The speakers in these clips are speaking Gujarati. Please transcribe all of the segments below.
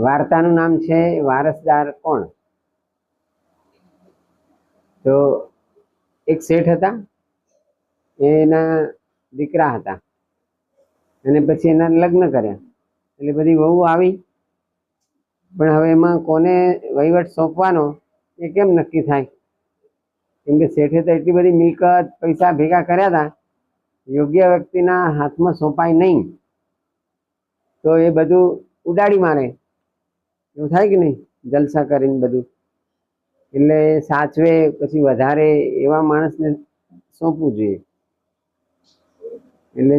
વાર્તાનું નામ છે વારસદાર કોણ? તો એક શેઠ હતા, એના દીકરા હતા અને પછી એના લગ્ન કર્યા. એટલે બધી વહુ આવી, પણ હવે એમાં કોને વહીવટ સોંપવાનો એ કેમ નક્કી થાય? કેમ કે શેઠે તો એટલી બધી મિલકત પૈસા ભેગા કર્યા હતા, યોગ્ય વ્યક્તિના હાથમાં સોંપાય નહીં તો એ બધું ઉડાડી મારે, એવું થાય કે નહીં? જલસા કરીને બધું, એટલે સાચવે પછી વધારે એવા માણસને સોંપવું જોઈએ. એટલે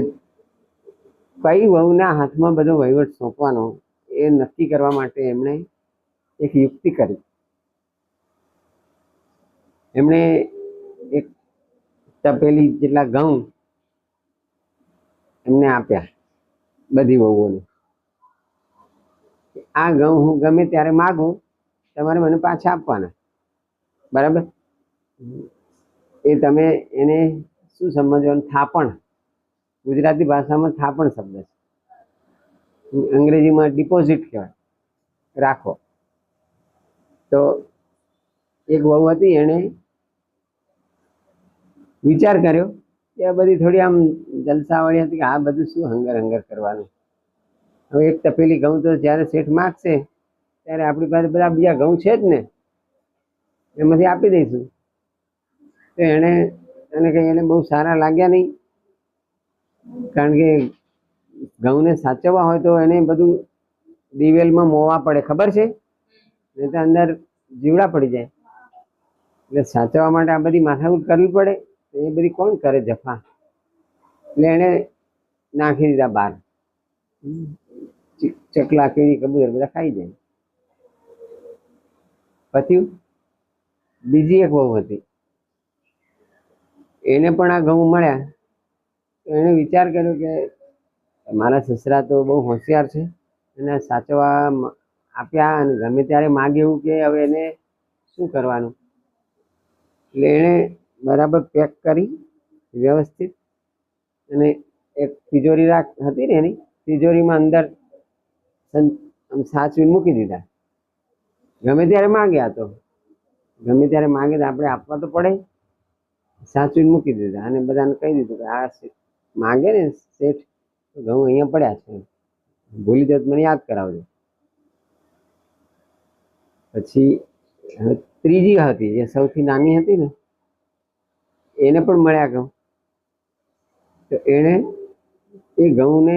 કઈ વહુના હાથમાં બધો વહીવટ સોંપવાનો એ નક્કી કરવા માટે એમણે એક યુક્તિ કરી. એમણે એક તપેલી જેટલા ઘઉં એમને આપ્યા બધી વહુઓને. આ ઘઉં હું ગમે ત્યારે માગું તમારે મને પાછા આપવાના, બરાબર? એ તમે એને શું સમજવાનું? થાપણ. ગુજરાતી ભાષામાં થાપણ શબ્દ છે, અંગ્રેજીમાં ડિપોઝિટ કહેવાય. રાખો. તો એક વહુ હતી, એણે વિચાર કર્યો કે આ બધી થોડી આમ જલસાવાળી હતી કે આ બધું શું હંગર હંગર કરવાનું. હવે એક તપેલી ઘઉં તો જ્યારે શેઠ માગશે ત્યારે આપણી પાસે બધા બીજા ઘઉં છે જ ને, એમાંથી આપી દઈશું. તો એને કંઈ એને બહુ સારા લાગ્યા નહીં, કારણ કે ઘઉંને સાચવવા હોય તો એને બધું દિવેલમાં મોવા પડે, ખબર છે? નહીં તો અંદર જીવડા પડી જાય. એટલે સાચવવા માટે આ બધી માથાકૂટ કરવી પડે, એ બધી કોણ કરે જફા? એટલે એને નાખી દીધા બહાર. ચકલા, કીડી, કબૂતર બધા ખાઈ જાય. પછી બીજી એક વહુ હતી, એને પણ આ ઘઉં મળ્યા. તો એણે વિચાર કર્યો કે મારા સસરા તો બહુ હોશિયાર છે, એને સાચવવા આપ્યા અને ગમે ત્યારે માગે એવું કે હવે એને શું કરવાનું? એટલે એણે બરાબર પેક કરી વ્યવસ્થિત અને એક તિજોરી હતી ને, એની તિજોરીમાં અંદર સાચવીને મૂકી દીધા. ગમે ત્યારે માગ્યા તો ગમે ત્યારે માગે તો આપણે આપવા તો પડે, સાચવીને મૂકી દીધા. અને બધાને કહી દીધું કે આ માગે ને શેઠ તો ઘઉં અહીંયા પડ્યા છે, ભૂલી જાવ મને યાદ કરાવજો. પછી ત્રીજી હતી, જે સૌથી નાની હતી ને, એને પણ મળ્યા ઘઉં. તો એણે એ ઘઉંને